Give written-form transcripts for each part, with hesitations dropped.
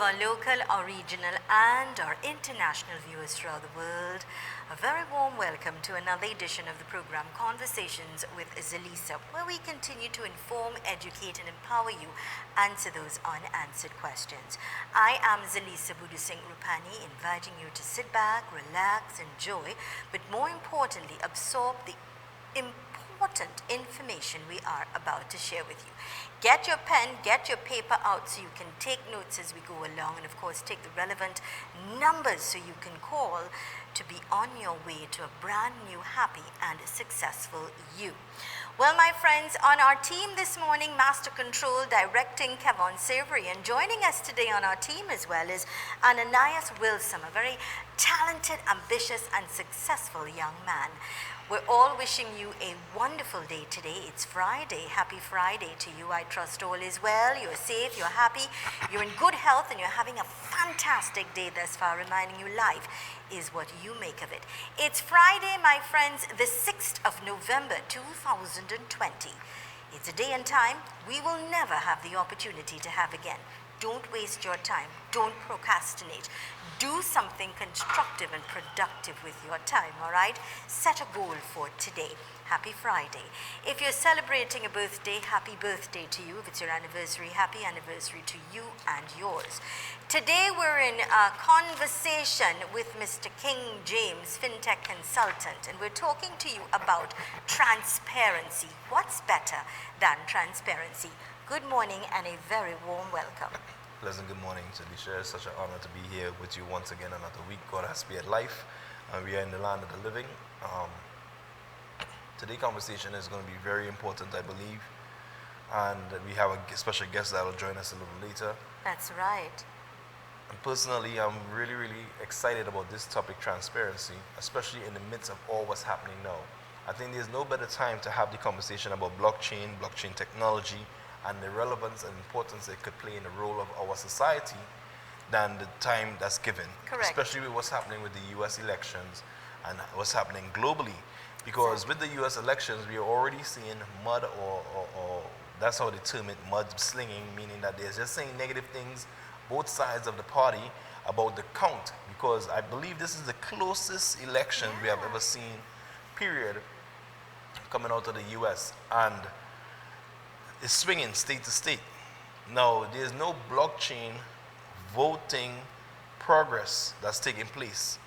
of our local, our regional, and our international viewers throughout the world. A very warm welcome to another edition of the program Conversations with Zalisa, where we continue to inform, educate, and empower you, answer those unanswered questions. I am Zalisa Budu Singh Rupani, inviting you to sit back, relax, enjoy, but more importantly, absorb the important information we are about to share with you. Get your pen, get your paper out so you can take notes as we go along, and of course take the relevant numbers so you can call to be on your way to a brand new, happy and successful you. Well, my friends, on our team this morning, Master Control directing Kevon Savory, and joining us today on our team as well is Ananias Wilson, a very talented, ambitious and successful young man. We're all wishing you a wonderful day today. It's Friday. Happy Friday to you. I trust all is well. You're safe, you're happy, you're in good health, and you're having a fantastic day thus far, reminding you life is what you make of it. It's Friday, my friends, the 6th of November, 2020. It's a day and time we will never have the opportunity to have again. Don't waste your time. Don't procrastinate. Do something constructive and productive with your time, all right? Set a goal for today. Happy Friday. If you're celebrating a birthday, happy birthday to you. If it's your anniversary, happy anniversary to you and yours. Today we're in a conversation with Mr. King James, FinTech Consultant, and we're talking to you about transparency. What's better than transparency? Good morning and a very warm welcome. Pleasant good morning, Talisha. It's such an honor to be here with you once again another week. God has spared life, and we are in the land of the living. Today's conversation is going to be very important, I believe, and we have a special guest that will join us a little later. That's right. And personally, I'm really, really excited about this topic, transparency, especially in the midst of all what's happening now. I think there's no better time to have the conversation about blockchain technology, and the relevance and importance it could play in the role of our society than the time that's given. Correct. Especially with what's happening with the US elections and what's happening globally. Because with the US elections, we are already seeing mud or that's how they term it, mud slinging, meaning that they're just saying negative things, both sides of the party, about the count. Because I believe this is the closest election we have ever seen, period, coming out of the US. And it's swinging state to state. Now, there's no blockchain voting progress that's taking place.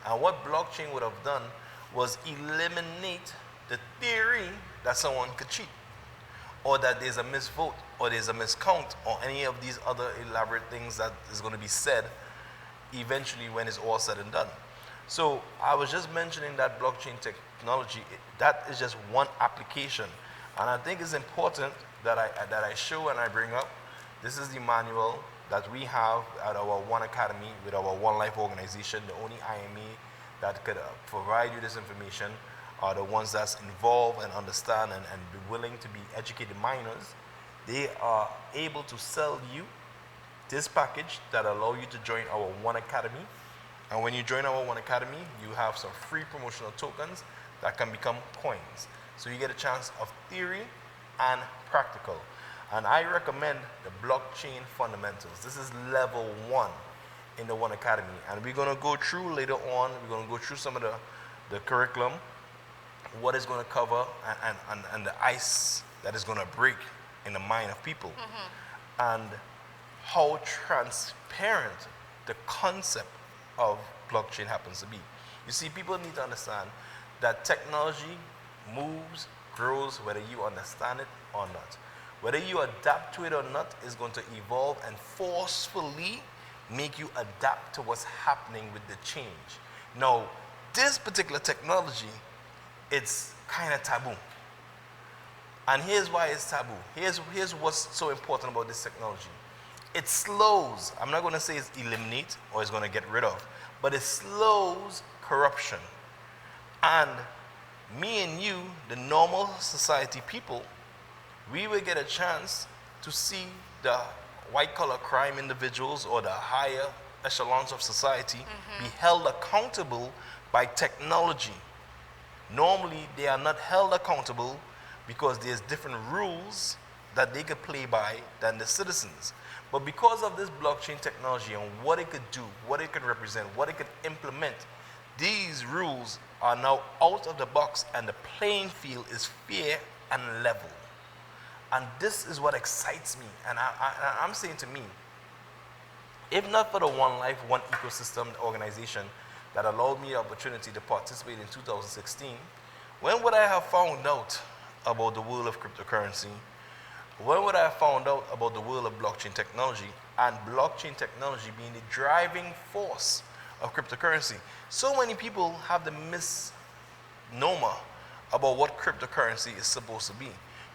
And what blockchain would have done was eliminate the theory that someone could cheat, or that there's a misvote, or there's a miscount, or any of these other elaborate things that is going to be said eventually when it's all said and done. So I was just mentioning that blockchain technology, that is just one application. And I think it's important that I show and I bring up. This is the manual that we have at our One Academy with our One Life organization. The only IME that could provide you this information are the ones that's involved and understand and be willing to be educated minors. They are able to sell you this package that allow you to join our One Academy. And when you join our One Academy, you have some free promotional tokens that can become coins. So you get a chance of theory and practical. And I recommend the blockchain fundamentals. This is level 1 in the One Academy. And we're going to go through later on, we're going to go through some of the curriculum, what it's going to cover, and the ice that is going to break in the mind of people. And how transparent the concept of blockchain happens to be. You see, people need to understand that technology moves, grows, whether you understand it or not. Whether you adapt to it or not is going to evolve and forcefully make you adapt to what's happening with the change. Now, this particular technology, it's kind of taboo. And here's why it's taboo. Here's what's so important about this technology. It slows, I'm not going to say it's eliminate or it's going to get rid of, but it slows corruption. And me and you, the normal society people, we will get a chance to see the white-collar crime individuals or the higher echelons of society be held accountable by technology. Normally, they are not held accountable because there's different rules that they could play by than the citizens. But because of this blockchain technology and what it could do, what it could represent, what it could implement, these rules are now out of the box and the playing field is fair and level. And this is what excites me. And I'm saying to me, if not for the One Life, One Ecosystem organization that allowed me the opportunity to participate in 2016, when would I have found out about the world of cryptocurrency? When would I have found out about the world of blockchain technology and blockchain technology being the driving force of cryptocurrency? So many people have the misnomer about what cryptocurrency is supposed to be.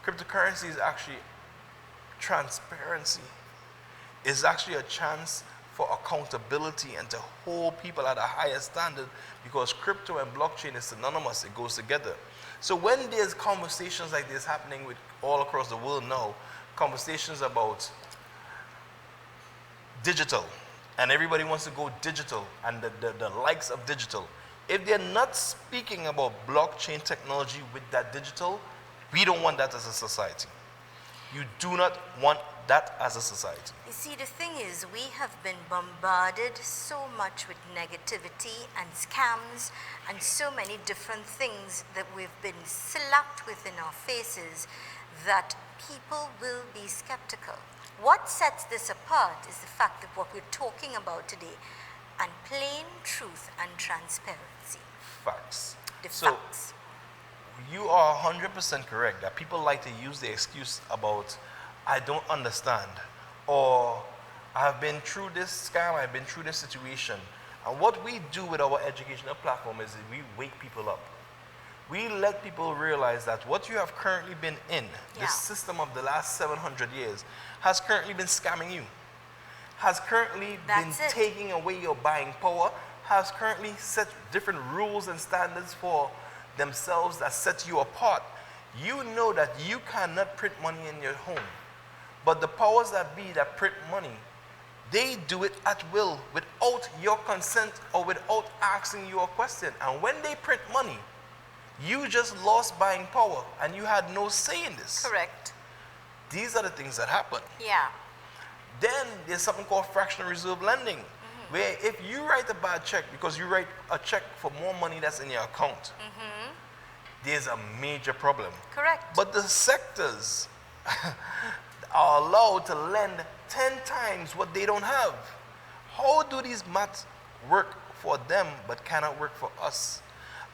Cryptocurrency is actually transparency. It's actually a chance for accountability and to hold people at a higher standard, because crypto and blockchain is synonymous. It goes together. So when there's conversations like this happening with all across the world now, conversations about digital, and everybody wants to go digital and the likes of digital, if they're not speaking about blockchain technology with that digital, we don't want that as a society. You do not want that as a society. You see, the thing is, we have been bombarded so much with negativity and scams and so many different things that we've been slapped with in our faces that people will be skeptical. What sets this apart is the fact that what we're talking about today, and plain truth and transparency. Facts. The so, facts. You are 100% correct that people like to use the excuse about, I don't understand, or I've been through this scam, I've been through this situation. And what we do with our educational platform is we wake people up. We let people realize that what you have currently been in, the system of the last 700 years, has currently been scamming you, has currently been taking away your buying power, has currently set different rules and standards for themselves that set you apart. You know that you cannot print money in your home, but the powers that be that print money, they do it at will without your consent or without asking you a question. And when they print money, you just lost buying power and you had no say in this. Correct. These are the things that happen. Yeah. Then there's something called fractional reserve lending, where if you write a bad check because you write a check for more money that's in your account, there's a major problem. Correct. But the sectors are allowed to lend 10 times what they don't have. How do these maths work for them but cannot work for us?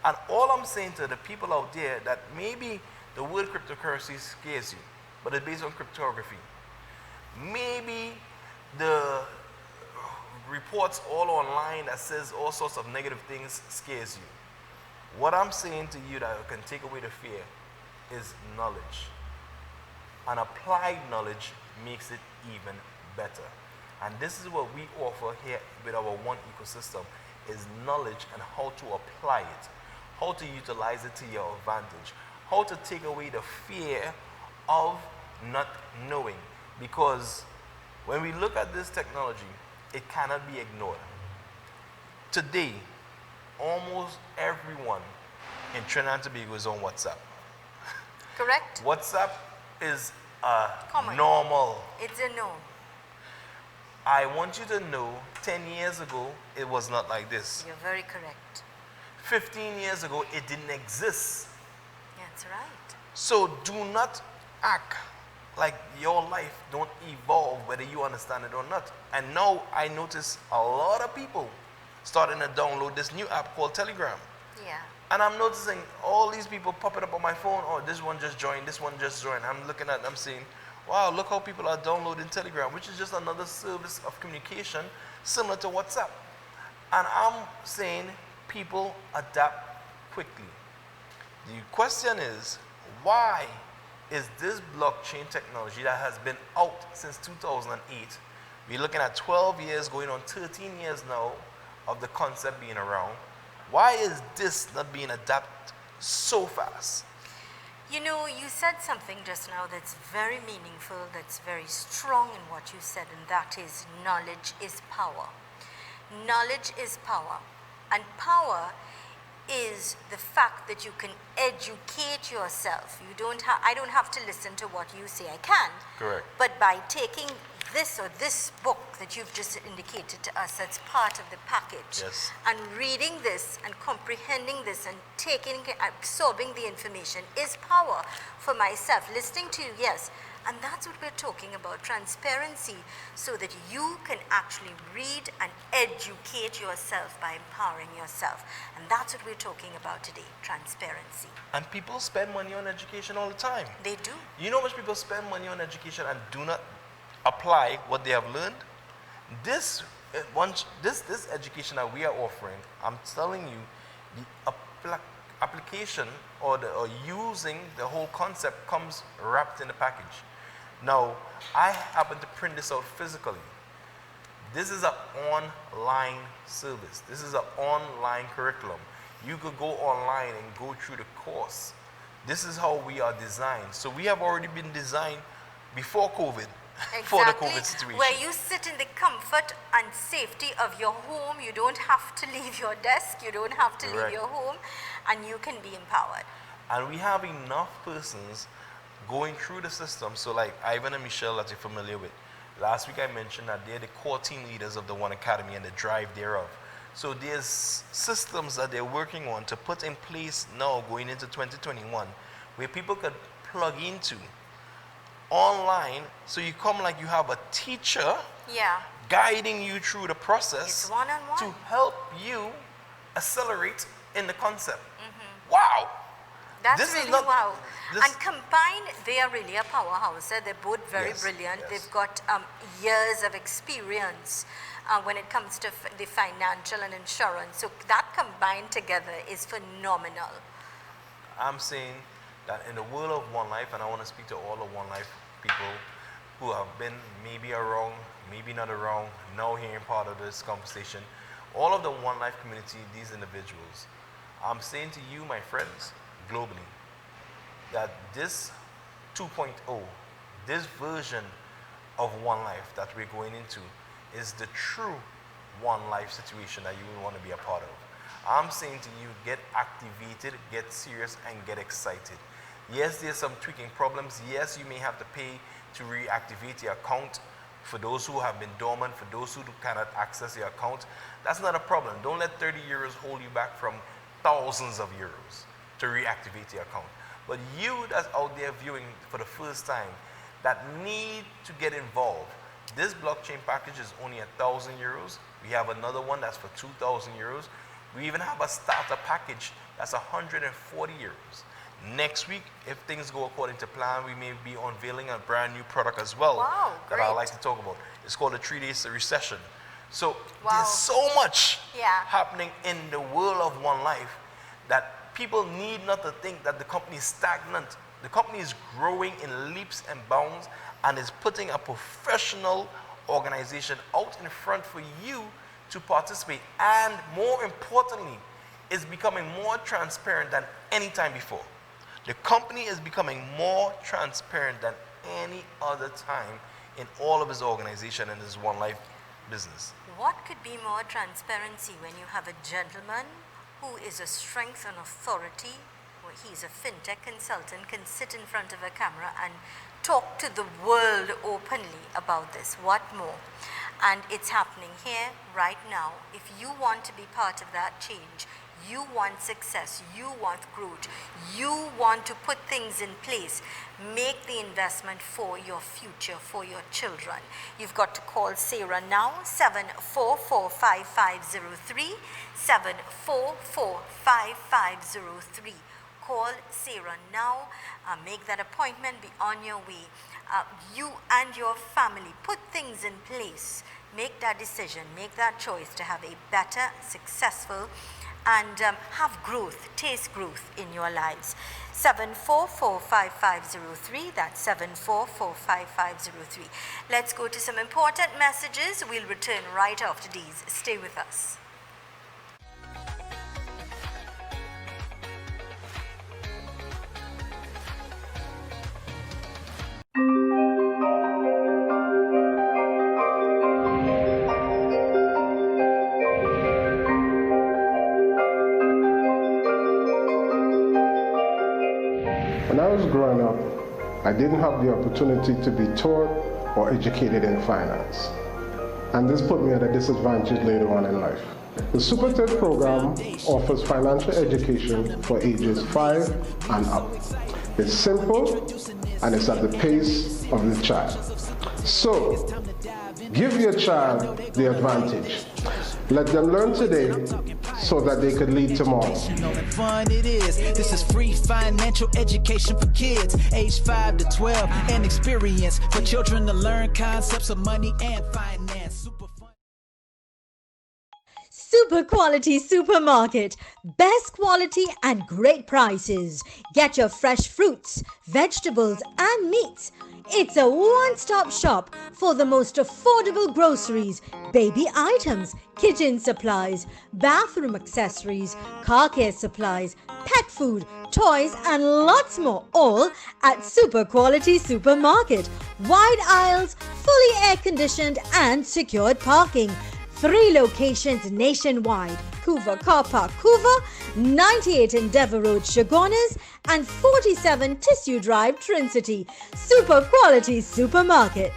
And all I'm saying to the people out there that maybe the word cryptocurrency scares you, but it's based on cryptography. Maybe the reports all online that says all sorts of negative things scares you. What I'm saying to you that can take away the fear is knowledge. And applied knowledge makes it even better. And this is what we offer here with our One Ecosystem, is knowledge and how to apply it, how to utilize it to your advantage, how to take away the fear of not knowing. Because when we look at this technology, it cannot be ignored. Today, almost everyone in Trinidad and Tobago is on WhatsApp. Correct. WhatsApp is Common. normal. It's a norm. I want you to know, 10 years ago, it was not like this. You're very correct. 15 years ago, it didn't exist. That's right. So do not act like your life don't evolve whether you understand it or not. And now I notice a lot of people starting to download this new app called Telegram. Yeah. And I'm noticing all these people popping up on my phone. Oh, this one just joined, this one just joined. I'm looking at them saying, wow, look how people are downloading Telegram, which is just another service of communication similar to WhatsApp. And I'm saying people adapt quickly. The question is, why is this blockchain technology that has been out since 2008, we're looking at 12 years, going on 13 years now of the concept being around, why is this not being adapted so fast? You know, you said something just now that's very meaningful, that's very strong in what you said, and that is knowledge is power. Knowledge is power. And power is the fact that you can educate yourself. I don't have to listen to what you say. I can. Correct. But by taking this book that you've just indicated to us, that's part of the package. Yes. And reading this and comprehending this and absorbing the information is power for myself. Listening to you, yes. And that's what we're talking about, transparency, so that you can actually read and educate yourself by empowering yourself. And that's what we're talking about today, transparency. And people spend money on education all the time. They do. You know how much people spend money on education and do not apply what they have learned? This education that we are offering, I'm telling you, the application or using the whole concept comes wrapped in the package. Now, I happen to print this out physically. This is an online service. This is an online curriculum. You could go online and go through the course. This is how we are designed. So we have already been designed before COVID. Exactly. For the COVID situation. Where you sit in the comfort and safety of your home, you don't have to leave your desk, you don't have to leave your home, and you can be empowered. And we have enough persons going through the system. So like Ivan and Michelle that you're familiar with. Last week I mentioned that they're the core team leaders of the One Academy and the drive thereof. So there's systems that they're working on to put in place now going into 2021 where people could plug into online, so you come like you have a teacher guiding you through the process. It's one-on-one. To help you accelerate in the concept. Mm-hmm. Wow! That's really wow. And combined, they are really a powerhouse. They're both very brilliant. Yes. They've got years of experience when it comes to the financial and insurance. So that combined together is phenomenal. I'm saying that in the world of One Life, and I want to speak to all of One Life people who have been maybe around, maybe not around, now hearing part of this conversation, all of the One Life community, these individuals, I'm saying to you, my friends, globally, that this 2.0, this version of One Life that we're going into is the true One Life situation that you would want to be a part of. I'm saying to you, get activated, get serious, and get excited. Yes, there's some tweaking problems. Yes, you may have to pay to reactivate your account for those who have been dormant, for those who cannot access your account. That's not a problem. Don't let 30 euros hold you back from thousands of euros to reactivate your account. But you that's out there viewing for the first time that need to get involved, this blockchain package is only 1,000 euros. We have another one that's for 2,000 euros. We even have a starter package that's 140 euros. Next week, if things go according to plan, we may be unveiling a brand new product as well that I'd like to talk about. It's called the 3 Days Recession. So there's so much happening in the world of One Life that people need not to think that the company is stagnant. The company is growing in leaps and bounds and is putting a professional organization out in front for you to participate. And more importantly, is becoming more transparent than any time before. The company is becoming more transparent than any other time in all of his organization and his One Life business. What could be more transparency when you have a gentleman who is a strength and authority, where he's a fintech consultant, can sit in front of a camera and talk to the world openly about this? What more? And it's happening here right now. If you want to be part of that change, you want success, you want growth, you want to put things in place, make the investment for your future, for your children. You've got to call Sarah now, 744-5503, 744-5503. Call Sarah now, make that appointment, be on your way. You and your family, put things in place, make that decision, make that choice to have a better, successful, and have growth, taste growth in your lives. 744-5503, that's 744-5503. Let's go to some important messages. We'll return right after these. Stay with us. When I was growing up, I didn't have the opportunity to be taught or educated in finance. And this put me at a disadvantage later on in life. The Super TED program offers financial education for ages 5 and up. It's simple and it's at the pace of the child. So, give your child the advantage. Let them learn today so that they could lead tomorrow. Fun it is. This is free financial education for kids age 5 to 12 and experience for children to learn concepts of money and finance. Super fun. Super quality supermarket. Best quality and great prices. Get your fresh fruits, vegetables and meats. It's a one-stop shop for the most affordable groceries, baby items, kitchen supplies, bathroom accessories, car care supplies, pet food, toys and lots more, all at Super Quality Supermarket. Wide aisles, fully air-conditioned and secured parking. 3 locations nationwide: Couva Car Park, Couva, 98 Endeavour Road, Chaguanas, and 47 Tissue Drive, Trincity. Super Quality Supermarket.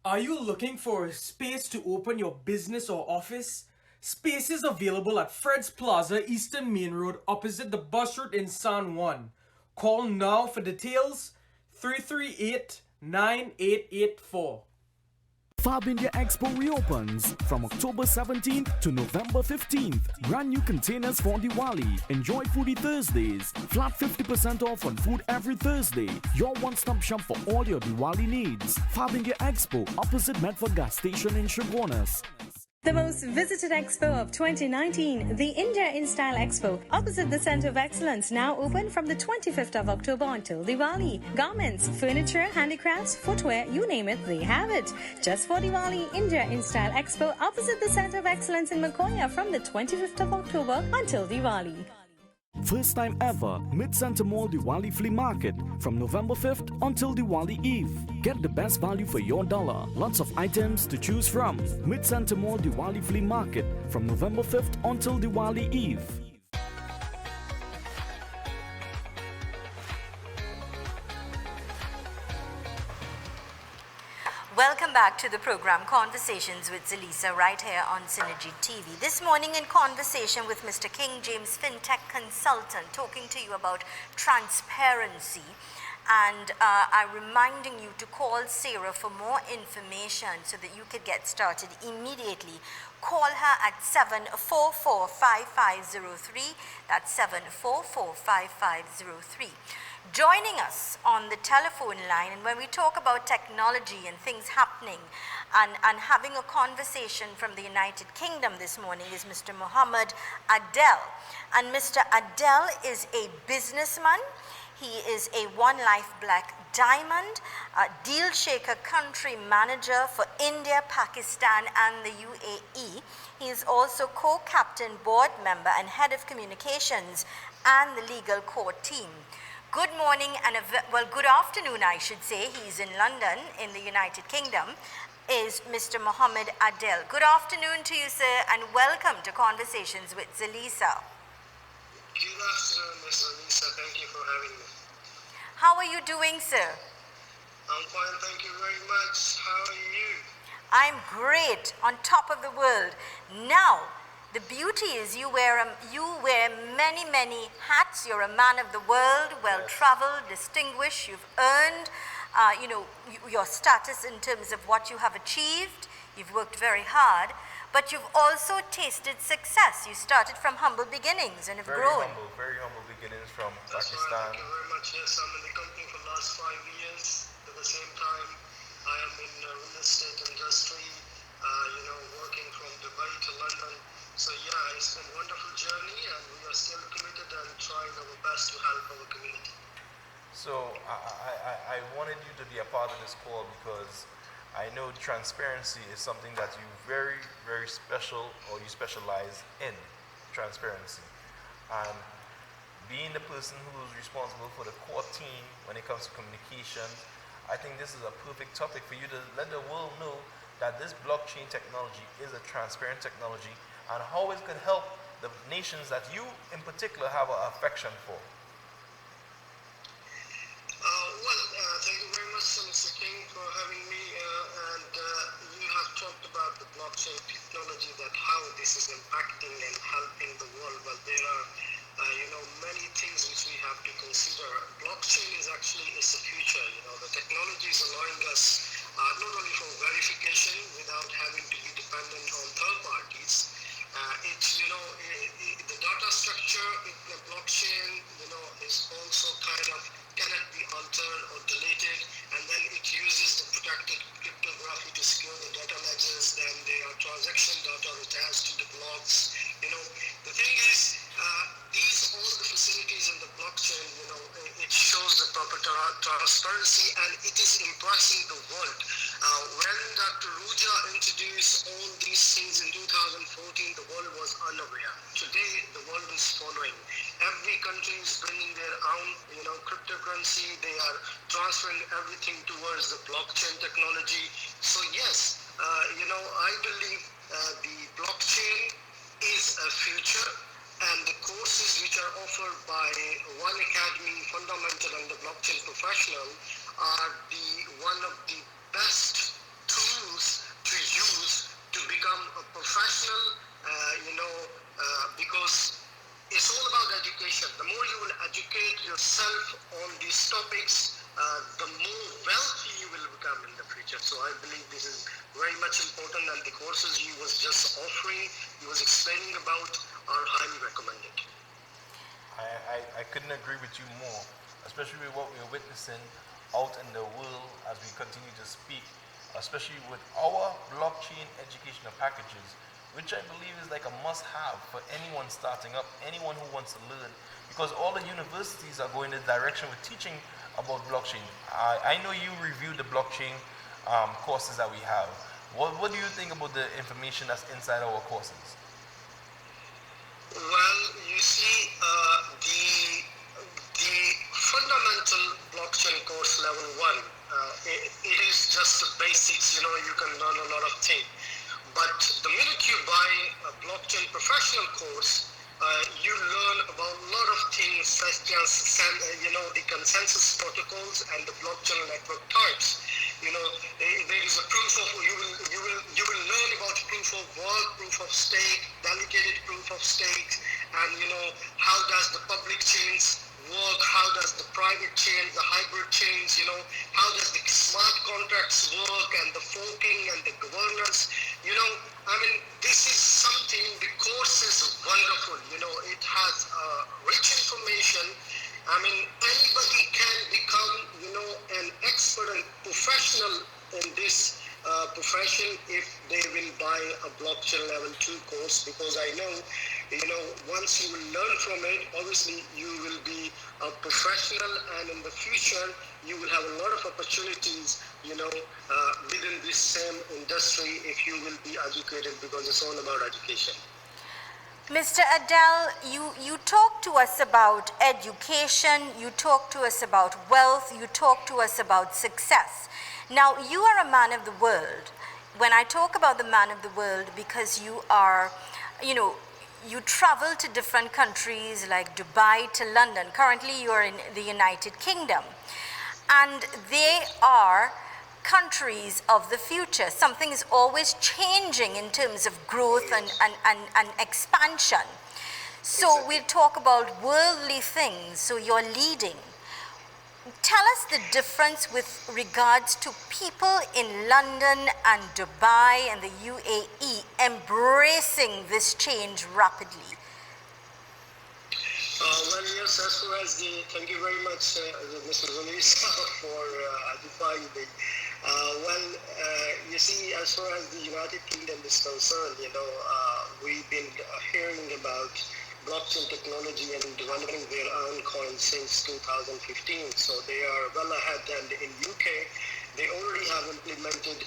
Are you looking for a space to open your business or office? Space is available at Fred's Plaza, Eastern Main Road, opposite the bus route in San Juan. Call now for details, 338-9884. Fab India Expo reopens from October 17th to November 15th. Brand new containers for Diwali. Enjoy Foodie Thursdays. Flat 50% off on food every Thursday. Your one-stop shop for all your Diwali needs. Fab India Expo, opposite Medford Gas Station in Chaguanas. The most visited expo of 2019, the India in Style Expo, opposite the Center of Excellence, now open from the 25th of October until Diwali. Garments, furniture, handicrafts, footwear, you name it, they have it. Just for Diwali, India in Style Expo, opposite the Center of Excellence in Makoya from the 25th of October until Diwali. First time ever, Mid-Center Mall Diwali Flea Market from November 5th until Diwali Eve. Get the best value for your dollar. Lots of items to choose from. Mid-Center Mall Diwali Flea Market from November 5th until Diwali Eve. Welcome back to the program Conversations with Zalisa right here on Synergy TV. This morning in conversation with Mr. King James, FinTech Consultant, talking to you about transparency. And I'm reminding you to call Sarah for more information so that you could get started immediately. Call her at 744-5503. That's 744-5503. Joining us on the telephone line, and when we talk about technology and things happening and having a conversation from the United Kingdom this morning, is Mr. Mohammed Adel. And Mr. Adel is a businessman. He is a One Life Black Diamond, deal shaker country manager for India, Pakistan and the UAE. He is also co-captain, board member and head of communications and the legal core team. Good morning and good afternoon, I should say. He's in London in the United Kingdom, is Mr. Mohammed Adel. Good afternoon to you, sir, and welcome to Conversations with Zalisa. Good afternoon, Ms. Zalisa. Thank you for having me. How are you doing, sir? I'm fine, thank you very much. How are you? I'm great, on top of the world. Now, the beauty is you wear many, many hats. You're a man of the world, well-traveled, distinguished. You've earned, your status in terms of what you have achieved. You've worked very hard, but you've also tasted success. You started from humble beginnings and have grown. Very humble beginnings from That's Pakistan. right, thank you very much. Yes, I'm in the company for the last 5 years. At the same time, I am in the real estate industry, working from Dubai to London. So yeah, it's been a wonderful journey and we are still committed and trying our best to help our community. So I wanted you to be a part of this call because I know transparency is something that you very special or you specialize in transparency. And being the person who is responsible for the core team when it comes to communications, I think this is a perfect topic for you to let the world know that this blockchain technology is a transparent technology and how it could help the nations that you in particular have an affection for. Thank you very much, Mr. King, for having me. You have talked about the blockchain technology, that how this is impacting and helping the world. Well, there are, many things which we have to consider. Blockchain is the future. The technology is allowing us not only for verification without having to be dependent on third parties. The data structure in the blockchain, is also kind of cannot be altered or deleted, and then it uses the protected cryptography to secure the data ledgers. Then there are transaction data attached to the blocks. The thing is, these all the facilities in the blockchain, it shows the proper transparency, and it is impressing the world. When Dr. Ruja introduced all these things in 2014, the world was unaware. Today, the world is following. Every country is bringing their own, cryptocurrency. They are transferring everything towards the blockchain technology. So yes, I believe the blockchain is a future, and the courses which are offered by One Academy Fundamental and the Blockchain Professional are one of the best tools to use to become a professional, because it's all about education. The more you will educate yourself on these topics, the more wealthy you will become in the future. So I believe this is very much important, and the courses he was just offering, he was explaining about, are highly recommended. I couldn't agree with you more, especially with what we're witnessing out in the world as we continue to speak, especially with our blockchain educational packages, which I believe is like a must-have for anyone starting up, anyone who wants to learn, because all the universities are going in the direction with teaching about blockchain. I know you reviewed the blockchain courses that we have. What do you think about the information that's inside our courses? Well, you see, the fundamental blockchain course level 1, it is just the basics. You can learn a lot of things. But the minute you buy a blockchain professional course, you learn about a lot of things such as the consensus protocols and the blockchain network types. There is a proof of you will learn about proof of work, proof of stake, delegated proof of stake, and how does the public chains work, how does the private chains, the hybrid chains, how does the smart contracts work, and the forking and the governance. This is something, the course is wonderful. It has rich information. Anybody can become, an expert and professional in this profession if they will buy a blockchain level 2 course, because I know, once you will learn from it, obviously you will be a professional, and in the future you will have a lot of opportunities, within this same industry if you will be educated, because it's all about education. Mr. Adele, you talk to us about education, you talk to us about wealth, you talk to us about success. Now, you are a man of the world. When I talk about the man of the world, because you are, you travel to different countries like Dubai to London. Currently, you are in the United Kingdom. And they are countries of the future. Something is always changing in terms of growth and expansion. So we'll talk about worldly things. So you're leading. Tell us the difference with regards to people in London and Dubai and the UAE embracing this change rapidly. Well, yes, as far as thank you very much, Mr. Zulisa, for edifying me. You see, as far as the United Kingdom is concerned, we've been hearing about, blockchain technology and developing their own coin since 2015. So they are well ahead. And in UK, they already have implemented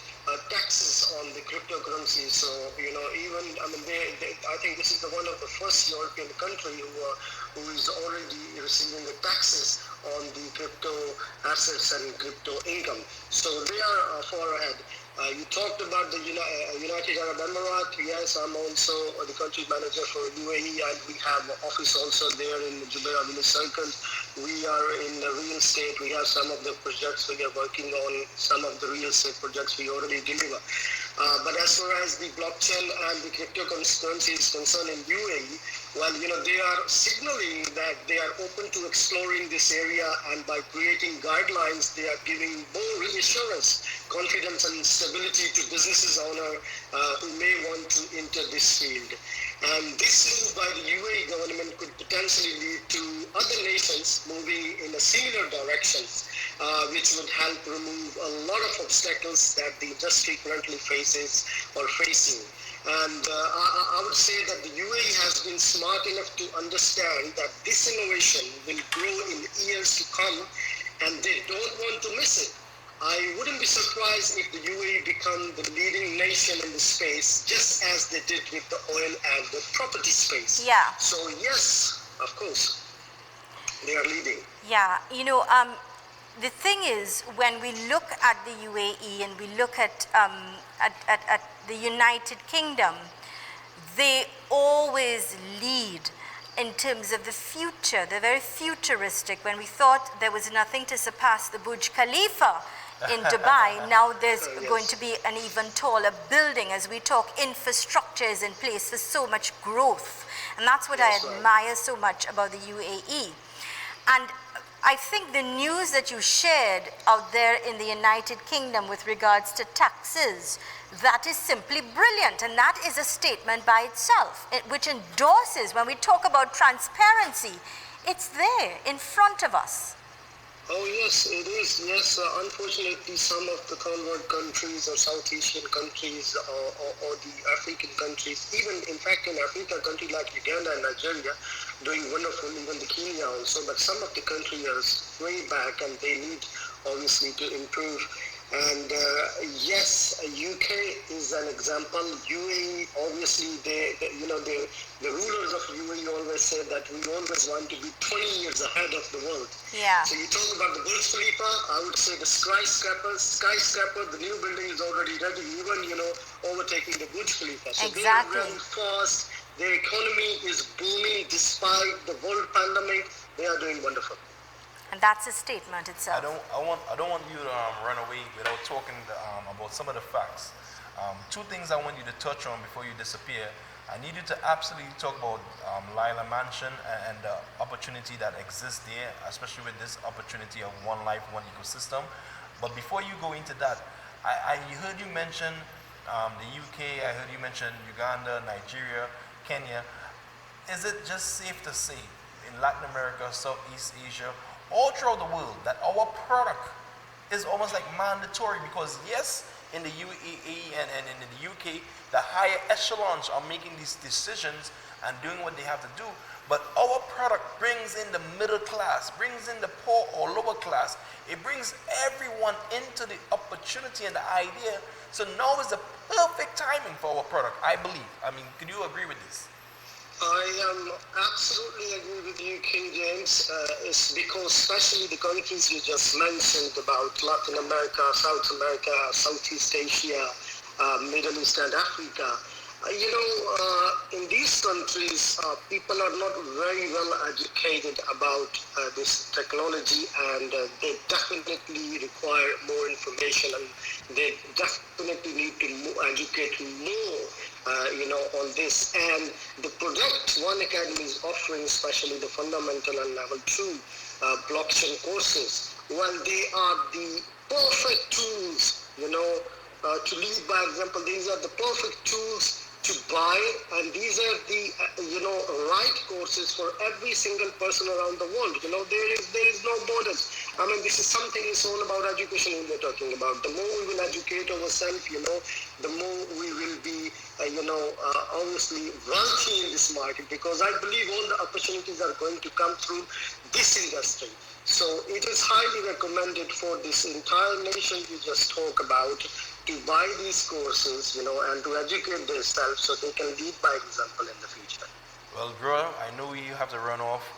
taxes on the cryptocurrency. So, even, I think this is one of the first European country who is already receiving the taxes on the crypto assets and crypto income. So they are far ahead. You talked about the United Arab Emirates. Yes, I'm also the country manager for UAE, and we have an office also there in Jubair Avenue Circle. We are in the real estate. We have some of the projects we are working on, some of the real estate projects we already deliver. But as far as the blockchain and the cryptocurrency is concerned in UAE, well, they are signaling that they are open to exploring this area, and by creating guidelines, they are giving more reassurance, confidence, and stability to businesses owner who may want to enter this field. And this move by the UAE government could potentially lead to other nations moving in a similar direction, which would help remove a lot of obstacles that the industry currently faces or facing. And I would say that the UAE has been smart enough to understand that this innovation will grow in years to come, and they don't want to miss it. I wouldn't be surprised if the UAE become the leading nation in the space, just as they did with the oil and the property space. Yeah. So yes, of course, they are leading. Yeah, the thing is, when we look at the UAE and we look at the United Kingdom, they always lead in terms of the future. They're very futuristic. When we thought there was nothing to surpass the Burj Khalifa in Dubai, now there's going to be an even taller building. As we talk, infrastructure is in place for so much growth. And that's what I admire so much about the UAE. And I think the news that you shared out there in the United Kingdom with regards to taxes, that is simply brilliant. And that is a statement by itself, which endorses, when we talk about transparency, it's there in front of us. Oh yes, it is. Yes, unfortunately, some of the third world countries or South Asian countries or the African countries, even in fact in Africa, countries like Uganda and Nigeria, doing wonderful, even the Kenya also, but some of the countries are way back and they need obviously to improve. And yes, UK is an example. UAE, obviously, the rulers of UAE always say that we always want to be 20 years ahead of the world. Yeah. So you talk about the Burj Khalifa, I would say the skyscraper, the new building is already ready, even, overtaking the Burj Khalifa. So exactly. They are growing fast. Their economy is booming despite the world pandemic. They are doing wonderful. And that's a statement itself. I don't want you to run away without talking about some of the facts. Two things I want you to touch on before you disappear. I need you to absolutely talk about Lila Mansion and the opportunity that exists there, especially with this opportunity of one life, one ecosystem. But before you go into that, I heard you mention the UK, I heard you mention Uganda, Nigeria, Kenya. Is it just safe to say in Latin America, Southeast Asia, all throughout the world, that our product is almost like mandatory? Because yes, in the UAE and in the UK, the higher echelons are making these decisions and doing what they have to do, but our product brings in the middle class, brings in the poor or lower class. It brings everyone into the opportunity and the idea. So now is the perfect timing for our product, I believe. I mean, could you agree with this? I absolutely agree with you, King James. It's because especially the countries you just mentioned about Latin America, South America, Southeast Asia, Middle East and Africa. In these countries, people are not very well educated about this technology, and they definitely require more information, and they definitely need to educate more, on this. And the product One Academy is offering, especially the fundamental and level 2 blockchain courses, well, they are the perfect tools, to lead by example. These are the perfect tools to buy, and these are the right courses for every single person around the world. There is no borders. I mean, this is something, it's all about education we're talking about. The more we will educate ourselves, the more we will be, obviously wealthy in this market, because I believe all the opportunities are going to come through this industry. So it is highly recommended for this entire nation you just talk about to buy these courses, and to educate themselves so they can lead by example in the future. Well, bro, I know you have to run off,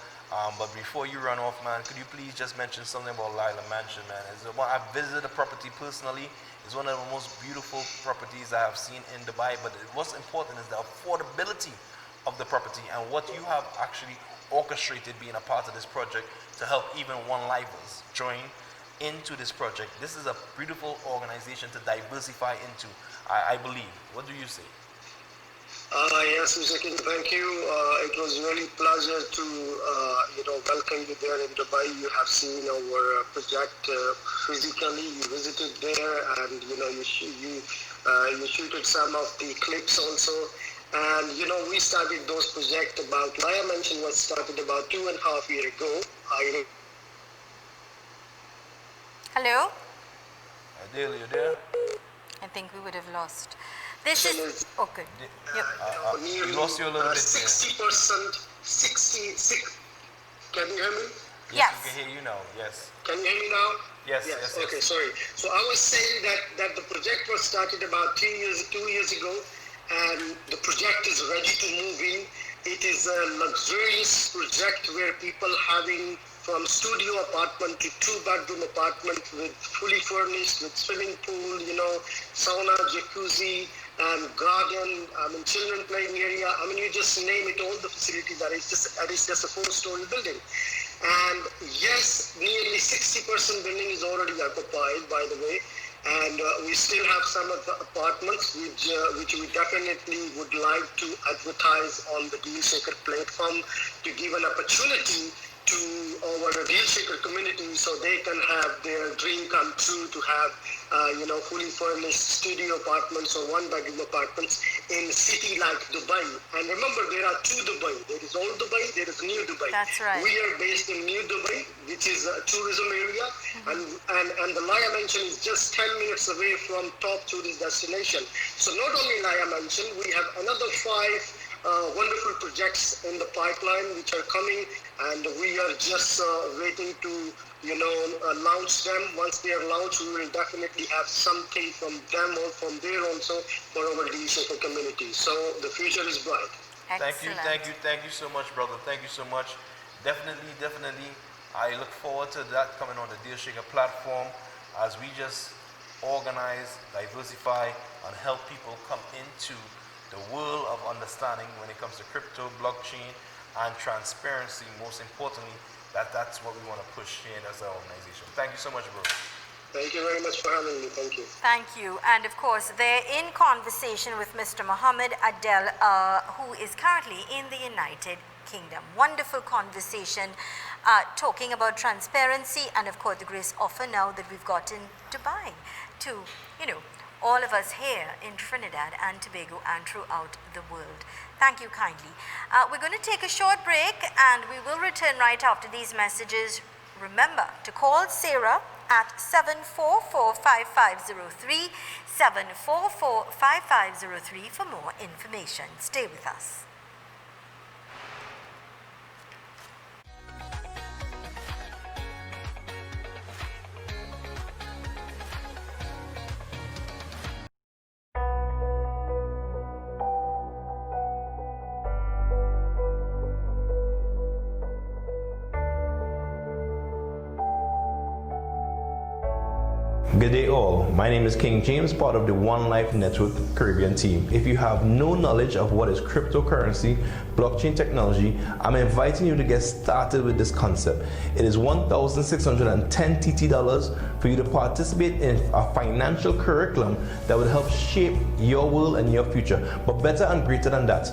but before you run off, man, could you please just mention something about Lila Mansion, man? I've visited the property personally. It's one of the most beautiful properties I have seen in Dubai, but what's important is the affordability of the property and what you have actually orchestrated being a part of this project to help even one-lifers join into this project. This is a beautiful organization to diversify into, I believe. What do you say? Yes, Mr. King, thank you. It was really a pleasure to welcome you there in Dubai. You have seen our project physically. You visited there, and you shooted some of the clips also. And we started those projects about, like I mentioned, was started about 2.5 years ago. Hello? Adele, you there? I think we would have lost. This is okay. Yep. We lost you a little bit. 60%. 66. Can you hear me? Yes. We can hear you now. Yes. Can you hear me now? Yes. Okay, sorry. So I was saying that the project was started about 2 years ago, and the project is ready to move in. It is a luxurious project where people having from studio apartment to 2-bedroom apartment with fully furnished, with swimming pool, sauna, jacuzzi, and garden, children playing area. You just name it, all the facilities. That is just a 4-story building. And yes, nearly 60% building is already occupied, by the way. And we still have some of the apartments which we definitely would like to advertise on the Deal Shaker platform to give an opportunity to our Deal Shaker community so they can have their dream come true to have fully furnished studio apartments or 1-bedroom apartments in a city like Dubai. And remember, there are 2 Dubai. There is old Dubai, there is new Dubai. That's right. We are based in new Dubai, which is a tourism area, and the Laya Mansion is just 10 minutes away from top tourist destination. So not only Laya Mansion, we have another 5 wonderful projects in the pipeline which are coming, and we are just waiting to launch them. Once they are launched, we will definitely have something from them or from there also for our Deal Shaker community. So the future is bright. Excellent. Thank you so much, brother. Thank you so much. Definitely. I look forward to that coming on the Deal Shaker platform as we just organize, diversify, and help people come into the world of understanding when it comes to crypto, blockchain, and transparency. Most importantly, that's what we want to push here as our organization. Thank you so much, bro. Thank you very much for having me. Thank you. Thank you. And of course, they're in conversation with Mr. Mohammed Adel, who is currently in the United Kingdom. Wonderful conversation, talking about transparency and of course the grace offer now that we've got in Dubai to, all of us here in Trinidad and Tobago and throughout the world. Thank you kindly. We're going to take a short break and we will return right after these messages. Remember to call Sarah at 744-5503, 744-5503 for more information. Stay with us. Good day all, my name is King James, part of the One Life Network Caribbean team. If you have no knowledge of what is cryptocurrency, blockchain technology, I'm inviting you to get started with this concept. It is $1,610 TT for you to participate in a financial curriculum that will help shape your world and your future. But better and greater than that,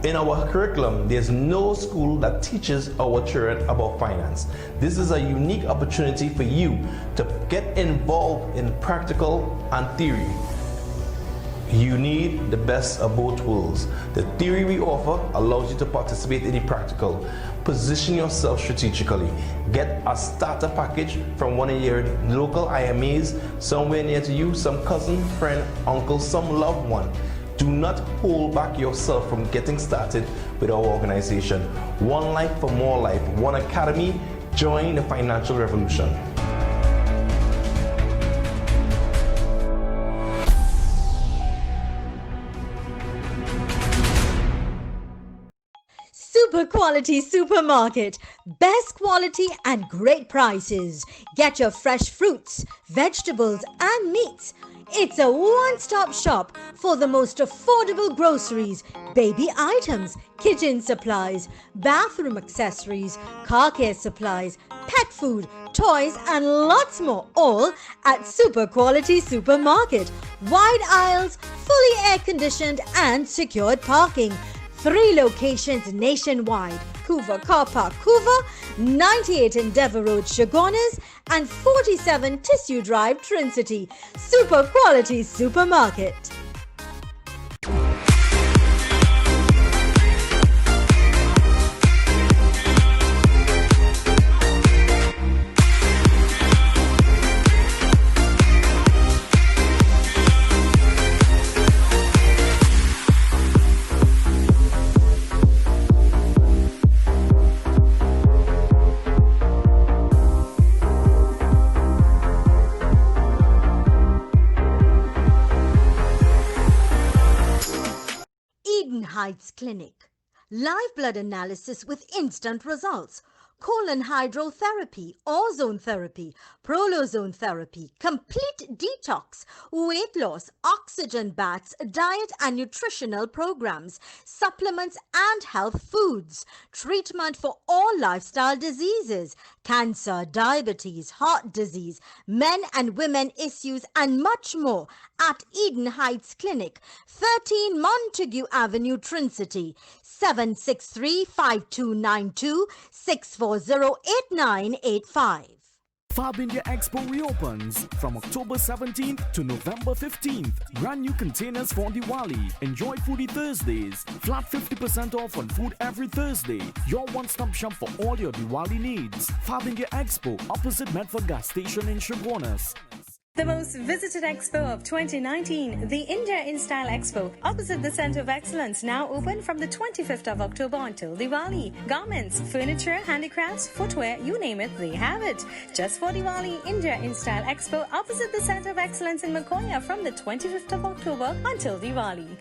in our curriculum, there's no school that teaches our children about finance. This is a unique opportunity for you to get involved in practical and theory. You need the best of both worlds. The theory we offer allows you to participate in the practical. Position yourself strategically. Get a starter package from one of your local IMAs somewhere near to you, some cousin, friend, uncle, some loved one. Do not hold back yourself from getting started with our organization. One life for more life. One academy. Join the financial revolution. Super quality supermarket. Best quality and great prices. Get your fresh fruits, vegetables and meats. It's a one-stop shop for the most affordable groceries, baby items, kitchen supplies, bathroom accessories, car care supplies, pet food, toys and lots more, all at Super Quality Supermarket. Wide aisles, fully air-conditioned and secured parking. 3 locations nationwide: Couva Car Park, Couva, 98 Endeavour Road, Chagonas, and 47 Tissue Drive, Trincity. Super Quality Supermarket. Eden Heights Clinic. Live blood analysis with instant results. Colon hydrotherapy, ozone therapy, prolozone therapy, complete detox, weight loss, oxygen baths, diet and nutritional programs, supplements and health foods, treatment for all lifestyle diseases, cancer, diabetes, heart disease, men and women issues and much more at Eden Heights Clinic, 13 Montague Avenue, Trincity, 763-5292, 640-8985. Fab India Expo reopens from October 17th to November 15th. Brand new containers for Diwali. Enjoy Foodie Thursdays. Flat 50% off on food every Thursday. Your one-stop shop for all your Diwali needs. Fab India Expo, opposite Medford Gas Station in Chagonas. The most visited expo of 2019, the India in Style Expo, opposite the Center of Excellence, now open from the 25th of October until Diwali. Garments, furniture, handicrafts, footwear, you name it, they have it. Just for Diwali, India in Style Expo, opposite the Center of Excellence in Makoya from the 25th of October until Diwali.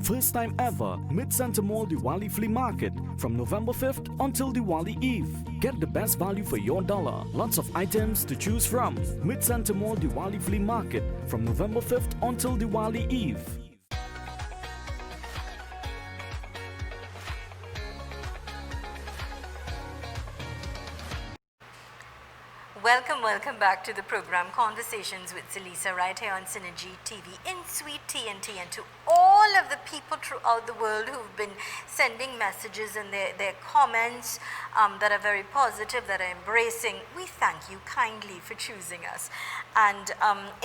First time ever, Mid-Center Mall Diwali Flea Market from November 5th until Diwali Eve. Get the best value for your dollar. Lots of items to choose from. Mid-Center Mall Diwali Flea Market from November 5th until Diwali Eve. Welcome back to the program Conversations with Zelisa right here on Synergy TV in Sweet TNT, and to all of the people throughout the world who've been sending messages and their comments that are very positive, that are embracing. We thank you kindly for choosing us. And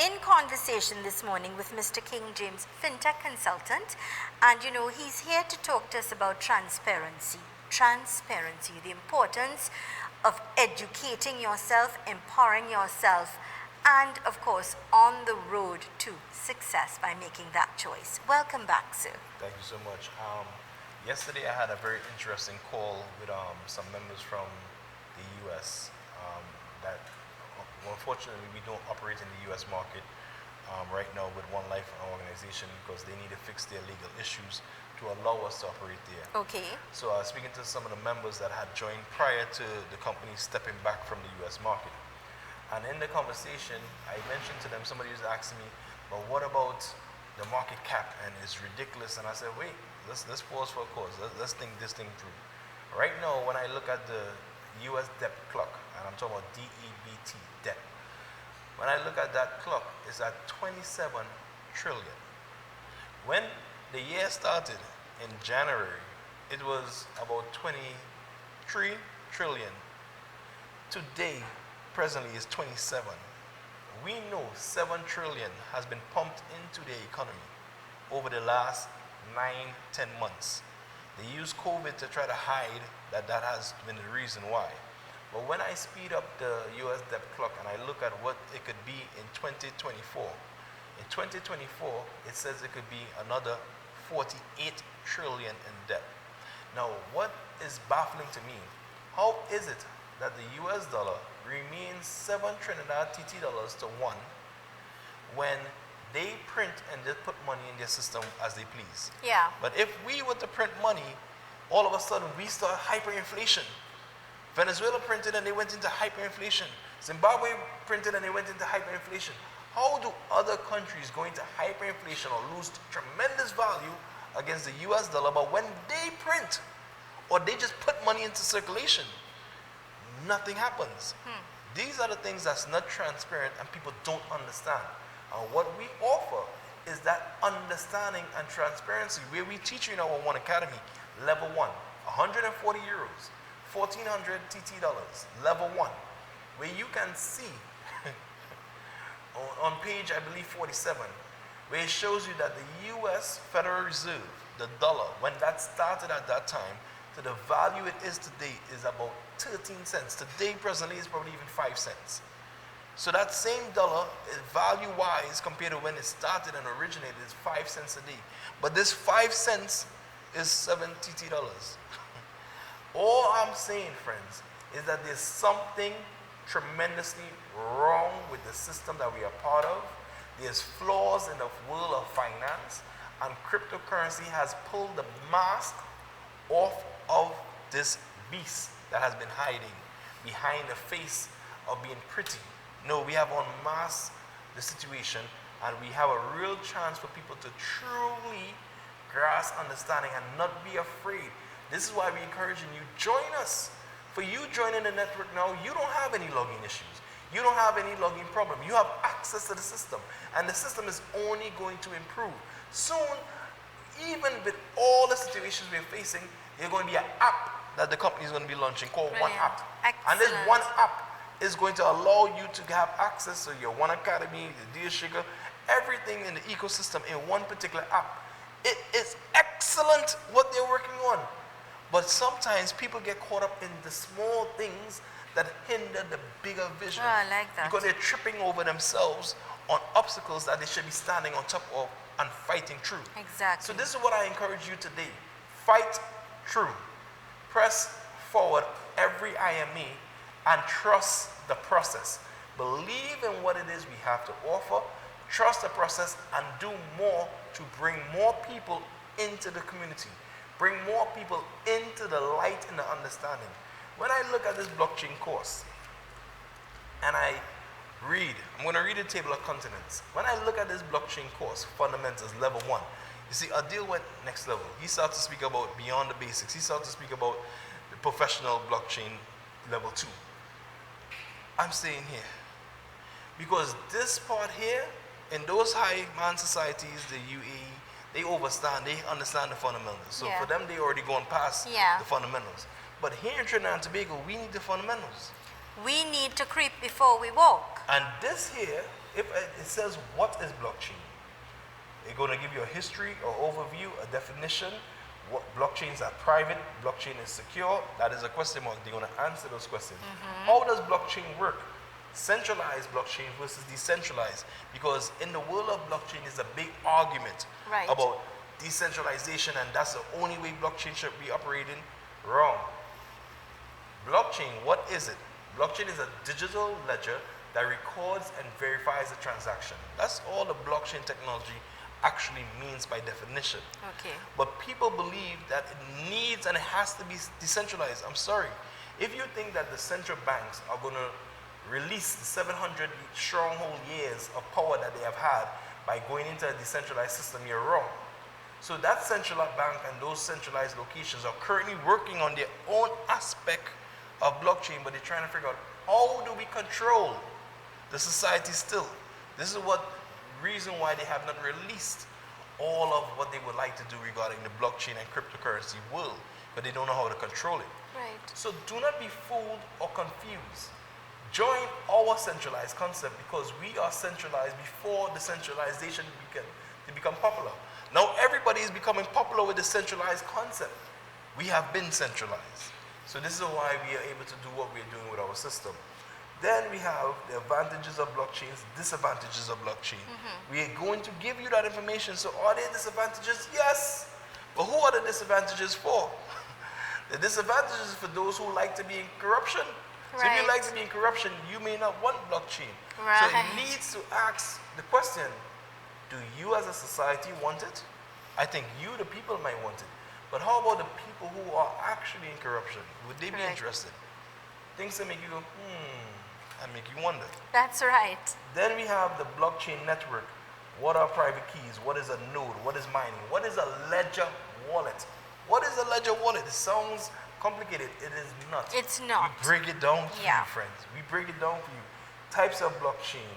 in conversation this morning with Mr. King James, FinTech consultant, and you know, he's here to talk to us about transparency, the importance of educating yourself, empowering yourself, and of course on the road to success by making that choice. Welcome back, sir. Thank you so much. Yesterday I had a very interesting call with some members from the US that unfortunately we don't operate in the US market right now with One Life organization because they need to fix their legal issues to allow us to operate there. Okay. So I was speaking to some of the members that had joined prior to the company stepping back from the US market. And in the conversation, I mentioned to them, somebody was asking me, but what about the market cap? And it's ridiculous. And I said, wait, let's pause for a cause. Let's think this thing through. Right now, when I look at the US debt clock, and I'm talking about DEBT, debt, when I look at that clock, it's at 27 trillion. When the year started in January, it was about 23 trillion. Today, presently, is 27. We know 7 trillion has been pumped into the economy over the last 9-10 months. They use COVID to try to hide that that has been the reason why. But when I speed up the US debt clock and I look at what it could be in 2024, in 2024, it says it could be another 48 trillion in debt. Now, what is baffling to me, how is it that the US dollar remains 7 Trinidad TT dollars to 1 when they print and they put money in their system as they please? Yeah. But if we were to print money, all of a sudden we start hyperinflation. Venezuela printed and they went into hyperinflation. Zimbabwe printed and they went into hyperinflation. How do other countries go into hyperinflation or lose tremendous value against the US dollar, but when they print or they just put money into circulation, nothing happens? These are the things that's not transparent and people don't understand. And what we offer is that understanding and transparency, where we teach you in our One Academy, level 1, 140 euros, 1400 TT dollars, level 1, where you can see on page, I believe, 47, where it shows you that the US Federal Reserve, the dollar, when that started at that time, to the value it is today is about 13 cents. Today, presently, is probably even 5 cents. So that same dollar, value-wise, compared to when it started and originated, is 5 cents a day. But this 5 cents is 7 TT dollars. All I'm saying, friends, is that there's something tremendously wrong with the system that we are part of. There's flaws in the world of finance, and cryptocurrency has pulled the mask off of this beast that has been hiding behind the face of being pretty. No, we have unmasked the situation, and we have a real chance for people to truly grasp understanding and not be afraid. This is why we're encouraging you, join us. For you joining the network now, you don't have any login issues. You don't have any login problem. You have access to the system, and the system is only going to improve. Soon, even with all the situations we're facing, there's going to be an app that the company is going to be launching called One App. And this One App is going to allow you to have access to your One Academy, the Dear Sugar, everything in the ecosystem in one particular app. It is excellent what they're working on. But sometimes people get caught up in the small things that hinder the bigger vision. Oh, I like that. Because they're tripping over themselves on obstacles that they should be standing on top of and fighting through. Exactly. So this is what I encourage you today. Fight through. Press forward every IME and trust the process. Believe in what it is we have to offer. Trust the process and do more to bring more people into the community. Bring more people into the light and the understanding. When I look at this blockchain course and I read, I'm going to read the table of contents. When I look at this blockchain course, fundamentals, level 1, you see, Adil went next level. He started to speak about beyond the basics. He started to speak about the professional blockchain, level 2. I'm staying here because this part here, in those high man societies, the UAE, they understand the fundamentals. So for them, they already gone past the fundamentals. But here in Trinidad and Tobago, we need the fundamentals. We need to creep before we walk. And this here, if it says what is blockchain, they're going to give you a history or overview, a definition. What blockchains are private, blockchain is secure. That is a question mark. They're going to answer those questions. How does blockchain work? Centralized blockchain versus decentralized, because in the world of blockchain is a big argument about decentralization, and that's the only way blockchain should be operating. Wrong. Blockchain, what is it? Blockchain is a digital ledger that records and verifies a transaction. That's all the blockchain technology actually means by definition. Okay. But people believe that it needs and it has to be decentralized. I'm sorry. If you think that the central banks are going to release the 700 stronghold years of power that they have had by going into a decentralized system, you're wrong. So that central bank and those centralized locations are currently working on their own aspect of blockchain, but they're trying to figure out how do we control the society still. This is what reason why they have not released all of what they would like to do regarding the blockchain and cryptocurrency world, but they don't know how to control it. Right. So do not be fooled or confused. Join our centralized concept because we are centralized before the centralization began to become popular. Now everybody is becoming popular with the centralized concept. we have been centralized. So this is why we are able to do what we are doing with our system. Then we have the advantages of blockchains, disadvantages of blockchain. We are going to give you that information. So are there disadvantages? Yes. But who are the disadvantages for? The disadvantages for those who like to be in corruption. So if you like to be in corruption, you may not want blockchain. So it leads to ask the question, do you as a society want it? I think you, the people, might want it. But how about the people who are actually in corruption? Would they be interested? Things that make you go, and make you wonder. That's right. Then we have the blockchain network. What are private keys? What is a node? What is mining? What is a ledger wallet? What is a ledger wallet? It sounds complicated. It is not. It's not. We break it down for you, friends. We break it down for you. Types of blockchain.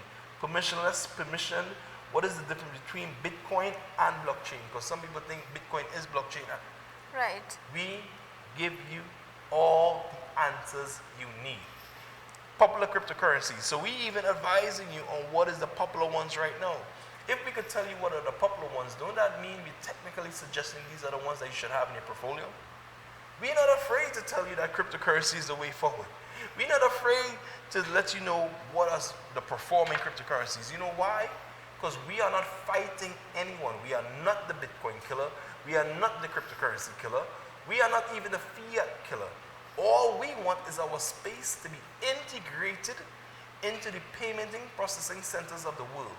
Permissionless, permission. What is the difference between Bitcoin and blockchain? Because some people think Bitcoin is blockchain. Right. We give you all the answers you need. Popular cryptocurrencies. So we even advising you on what is the popular ones right now. If we could tell you what are the popular ones, don't that mean we're technically suggesting these are the ones that you should have in your portfolio? We're not afraid to tell you that cryptocurrency is the way forward. We're not afraid to let you know what are the performing cryptocurrencies. You know why? Because we are not fighting anyone. We are not the Bitcoin killer. We are not the cryptocurrency killer. We are not even the fiat killer. All we want is our space to be integrated into the paymenting processing centers of the world.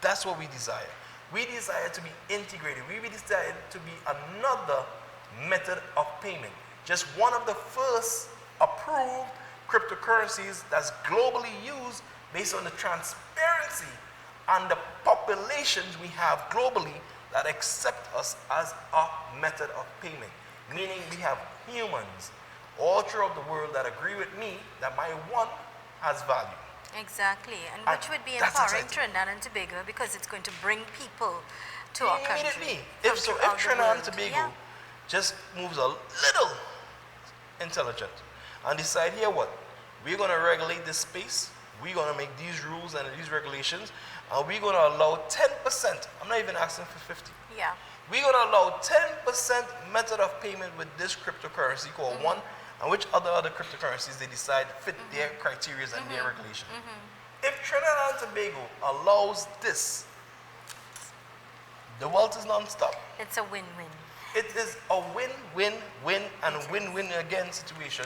That's what we desire. We desire to be integrated. We desire to be another method of payment. Just one of the first approved cryptocurrencies that's globally used based on the transparency and the populations we have globally that accept us as a method of payment. Meaning we have humans all throughout the world that agree with me that my one has value. Exactly, and which would be empowering Trinidad and Tobago because it's going to bring people to our country. Immediately. If Trinidad and Tobago just moves a little intelligent and decide, here what, we're going to regulate this space, we're going to make these rules and these regulations, and we're going to allow 10%, I'm not even asking for 50. Yeah. We're going to allow 10% method of payment with this cryptocurrency called one, and which other cryptocurrencies they decide fit their criteria and their regulation. If Trinidad and Tobago allows this, the wealth is non-stop. It's a win-win. It is a win-win-win and win-win again situation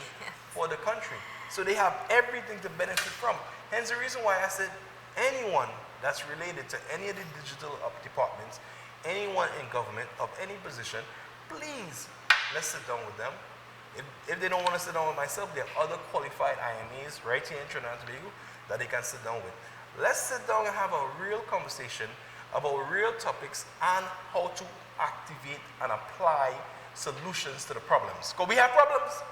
for the country. So they have everything to benefit from. Hence the reason why I said anyone that's related to any of the digital departments, anyone in government of any position, please, let's sit down with them. If they don't want to sit down with myself, there are other qualified IMEs right here in Trinidad and Tobago that they can sit down with. Let's sit down and have a real conversation about real topics and how to activate and apply solutions to the problems. Because we have problems.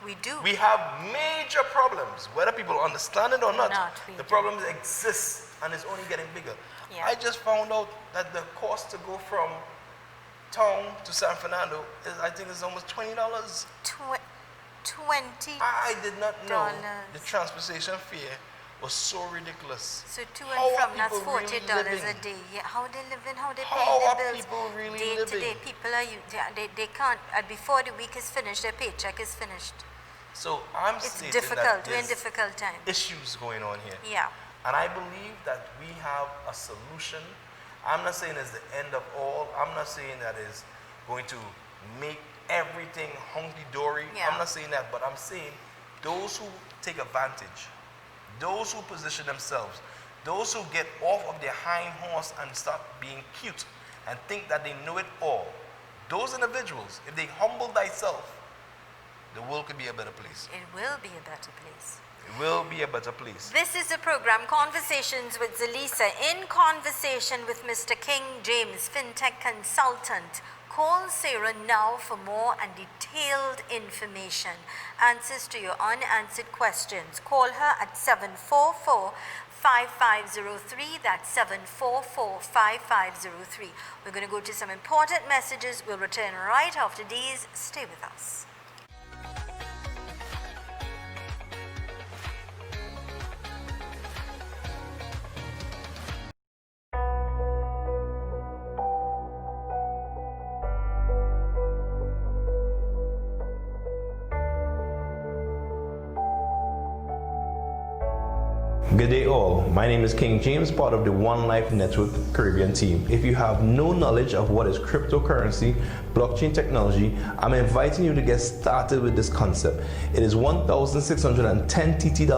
We do. We have major problems. Whether people understand it or not, the problems exist and it's only getting bigger. Yeah. I just found out that the cost to go from town to San Fernando is, I think, is almost $20. $20. I did not know the transportation fare was so ridiculous. So to and from, that's $40 a day. Yeah, how they living, how they paying their bills. People really day living? to day, people are, they can't, before the week is finished, their paycheck is finished. So I'm It's stating difficult, that we're in there's difficult time. issues going on here. Yeah. And I believe that we have a solution. I'm not saying it's the end of all. I'm not saying that it's going to make everything hunky-dory. Yeah. I'm not saying that, but I'm saying those who take advantage, those who position themselves, those who get off of their hind horse and start being cute and think that they know it all, those individuals, if they humble thyself, the world could be a better place. It will be a better place. It will be a better place. This is the program Conversations with Zelisa, in conversation with Mr. King James, FinTech Consultant. Call Sarah now for more and detailed information. Answers to your unanswered questions. Call her at 744-5503. That's 744-5503. We're going to go to some important messages. We'll return right after these. Stay with us. Good day all, my name is King James, part of the One Life Network Caribbean team. If you have no knowledge of what is cryptocurrency, blockchain technology, I'm inviting you to get started with this concept. It is $1,610 TT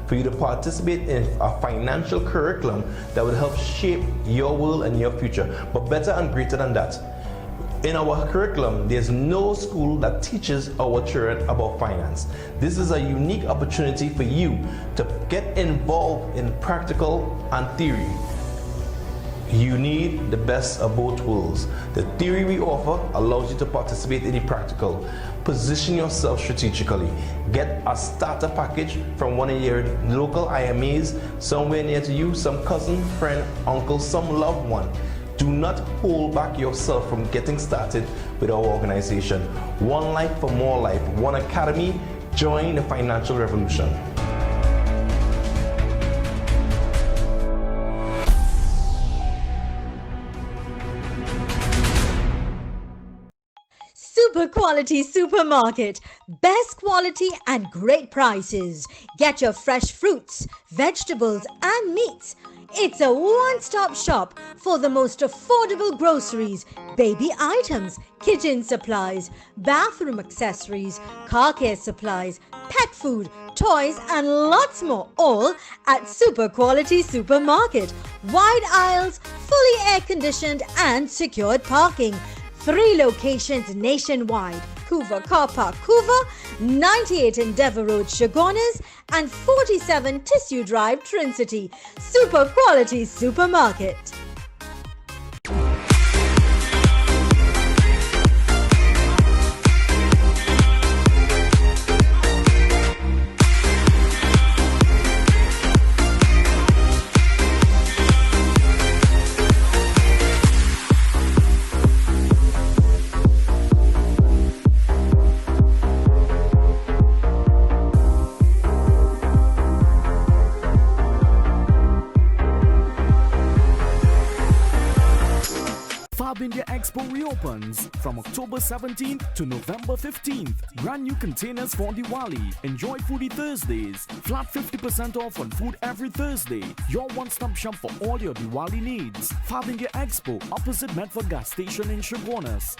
for you to participate in a financial curriculum that will help shape your world and your future, but better and greater than that. In our curriculum, there's no school that teaches our children about finance. This is a unique opportunity for you to get involved in practical and theory. You need the best of both worlds. The theory we offer allows you to participate in the practical. Position yourself strategically. Get a starter package from one of your local IMAs somewhere near to you, some cousin, friend, uncle, some loved one. Do not hold back yourself from getting started with our organization. One life for more life. One academy. Join the financial revolution. Super quality supermarket. Best quality and great prices. Get your fresh fruits, vegetables and meats. It's a one-stop shop for the most affordable groceries, baby items, kitchen supplies, bathroom accessories, car care supplies, pet food, toys and lots more, all at Super Quality Supermarket. Wide aisles, fully air-conditioned and secured parking. 3 locations nationwide: Couva Car Park, Couva, 98 Endeavour Road, Chaguanas, and 47 Tissue Drive, Trincity. Super Quality Supermarket. India Expo reopens from October 17th to November 15th. Brand new containers for Diwali. Enjoy Foodie Thursdays. Flat 50% off on food every Thursday. Your one-stop shop for all your Diwali needs. Fab India Expo, opposite Medford Gas Station in Chaguanas.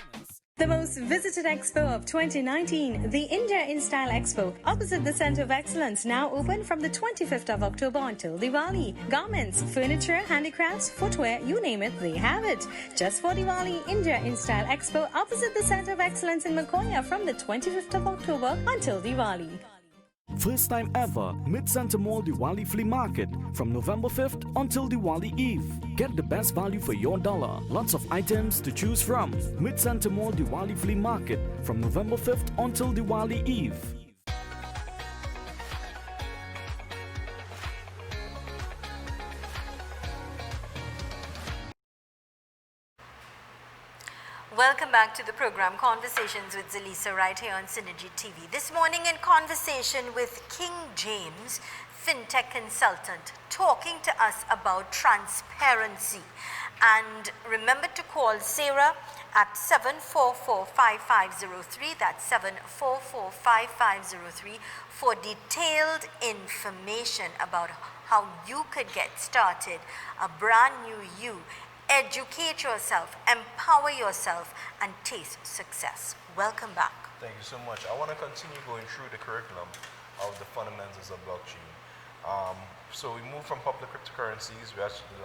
The most visited expo of 2019, the India in Style Expo, opposite the Center of Excellence, now open from the 25th of October until Diwali. Garments, furniture, handicrafts, footwear, you name it, they have it. Just for Diwali, India in Style Expo, opposite the Center of Excellence in Makoya from the 25th of October until Diwali. First time ever, Mid-Center Mall Diwali Flea Market from November 5th until Diwali Eve. Get the best value for your dollar. Lots of items to choose from. Mid-Center Mall Diwali Flea Market from November 5th until Diwali Eve. Welcome back to the program Conversations with Zalisa right here on Synergy TV. This morning in conversation with King James, fintech consultant, talking to us about transparency. And remember to call Sarah at 744-5503, that's 744-5503, for detailed information about how you could get started, a brand new you. Educate yourself, empower yourself, and taste success. Welcome back. Thank you so much. I want to continue going through the curriculum of the fundamentals of blockchain. So we moved from public cryptocurrencies, we actually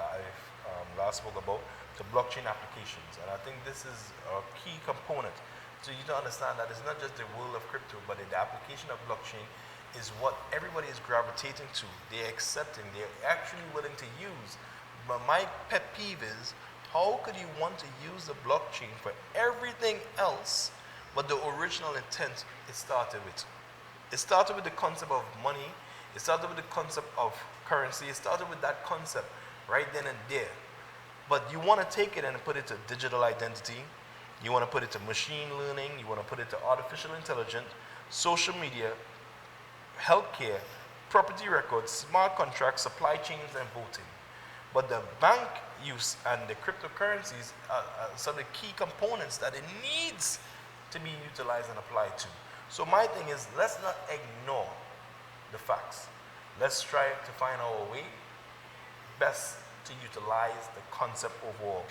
last spoke about, to blockchain applications. And I think this is a key component. So you to understand that it's not just the world of crypto, but the application of blockchain is what everybody is gravitating to. They're accepting, they're actually willing to use. But my pet peeve is, how could you want to use the blockchain for everything else but the original intent it started with? It started with the concept of money, it started with the concept of currency, it started with that concept right then and there. But you want to take it and put it to digital identity, you want to put it to machine learning, you want to put it to artificial intelligence, social media, healthcare, property records, smart contracts, supply chains, and voting. But the bank use and the cryptocurrencies are some of the key components that it needs to be utilized and applied to. So my thing is, let's not ignore the facts. Let's try to find our way best to utilize the concept overall.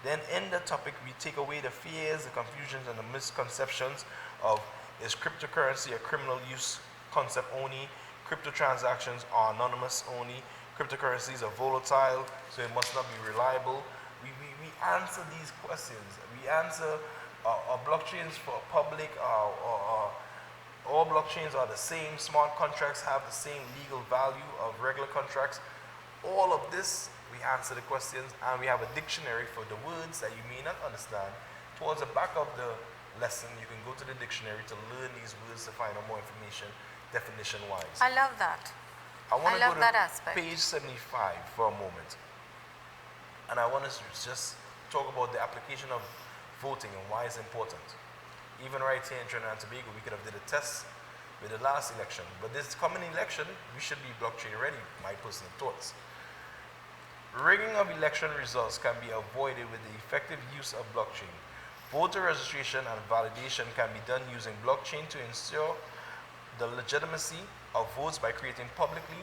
Then in the topic, we take away the fears, the confusions, and the misconceptions of is cryptocurrency a criminal use concept only, crypto transactions are anonymous only, cryptocurrencies are volatile, so it must not be reliable. We answer these questions. We answer are blockchains for public, all blockchains are the same, smart contracts have the same legal value of regular contracts. All of this, we answer the questions, and we have a dictionary for the words that you may not understand. Towards the back of the lesson, you can go to the dictionary to learn these words to find out more information, definition-wise. I love that. I want to love go that to aspect. page 75 for a moment. And I want to just talk about the application of voting and why it's important. Even right here in Trinidad and Tobago, we could have did a test with the last election. But this coming election, we should be blockchain ready, my personal thoughts. Rigging of election results can be avoided with the effective use of blockchain. Voter registration and validation can be done using blockchain to ensure the legitimacy of votes by creating publicly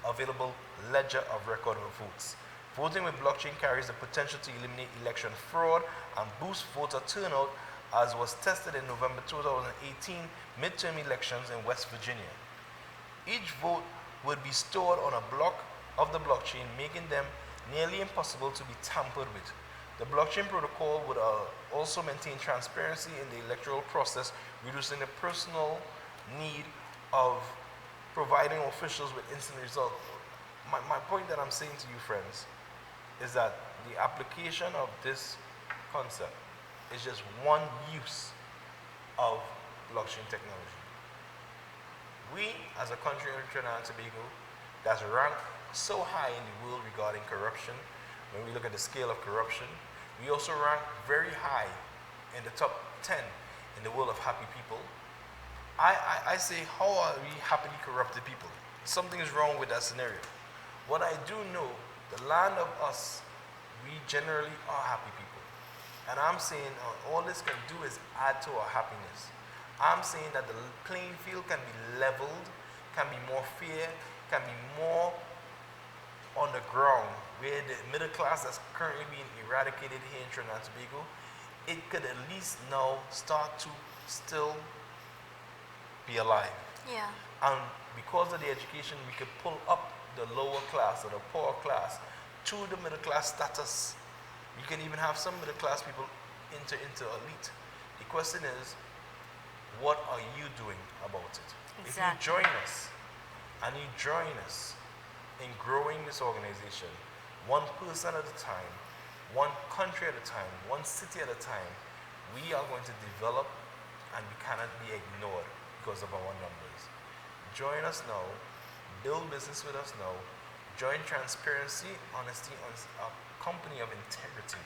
available ledger of record of votes. Voting with blockchain carries the potential to eliminate election fraud and boost voter turnout, as was tested in November 2018 midterm elections in West Virginia. Each vote would be stored on a block of the blockchain, making them nearly impossible to be tampered with. The blockchain protocol would also maintain transparency in the electoral process, reducing the personal need of providing officials with instant results. My point that I'm saying to you, friends, is that the application of this concept is just one use of blockchain technology. We, as a country in Trinidad and Tobago, that's ranked so high in the world regarding corruption, when we look at the scale of corruption, we also rank very high in the top 10 in the world of happy people. I say, how are we happily corrupted people? Something is wrong with that scenario. What I do know, the land of us, we generally are happy people. And I'm saying all this can do is add to our happiness. I'm saying that the playing field can be leveled, can be more fair, can be more on the ground, where the middle class that's currently being eradicated here in Trinidad and Tobago, it could at least now start to still be alive. Yeah. And because of the education, we could pull up the lower class or the poor class to the middle class status. You can even have some middle class people enter into elite. The question is, what are you doing about it? Exactly. If you join us, and you join us in growing this organization, one person at a time, one country at a time, one city at a time, we are going to develop, and we cannot be ignored because of our numbers. Join us now, build business with us now, join transparency, honesty, a company of integrity,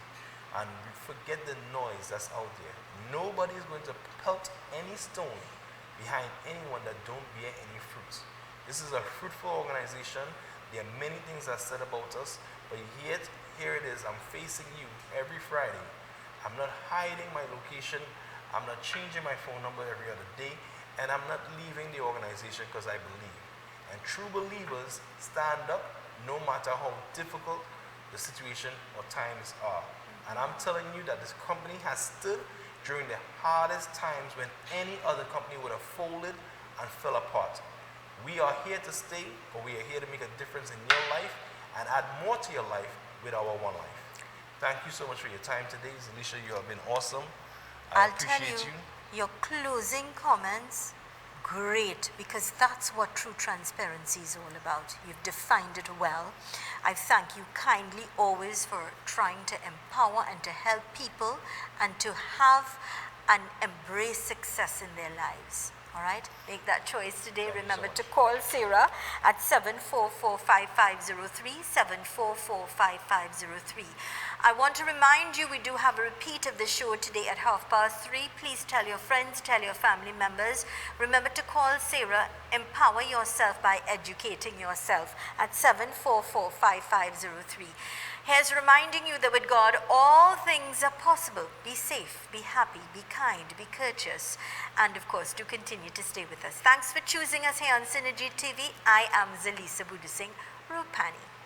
and forget the noise that's out there. Nobody is going to pelt any stone behind anyone that don't bear any fruits. This is a fruitful organization. There are many things that are said about us, but yet here it is. I'm facing you every Friday. I'm not hiding my location. I'm not changing my phone number every other day, and I'm not leaving the organization because I believe. And true believers stand up no matter how difficult the situation or times are. And I'm telling you that this company has stood during the hardest times when any other company would have folded and fell apart. We are here to stay, but we are here to make a difference in your life and add more to your life with our One Life. Thank you so much for your time today. Zelisha, you have been awesome. I I'll tell you, appreciate you. your closing comments, great, because that's what true transparency is all about. You've defined it well. I thank you kindly always for trying to empower and to help people and to have and embrace success in their lives. All right, make that choice today. Remember to call Sarah at 744-5503, 744-5503. I want to remind you we do have a repeat of the show today at 3:30. Please tell your friends, tell your family members. Remember to call Sarah Empower yourself by educating yourself at 744-5503. Here's reminding you that with God, all things are possible. Be safe, be happy, be kind, be courteous, and of course, do continue to stay with us. Thanks for choosing us here on Synergy TV. I am Zalisa Budusing Rupani.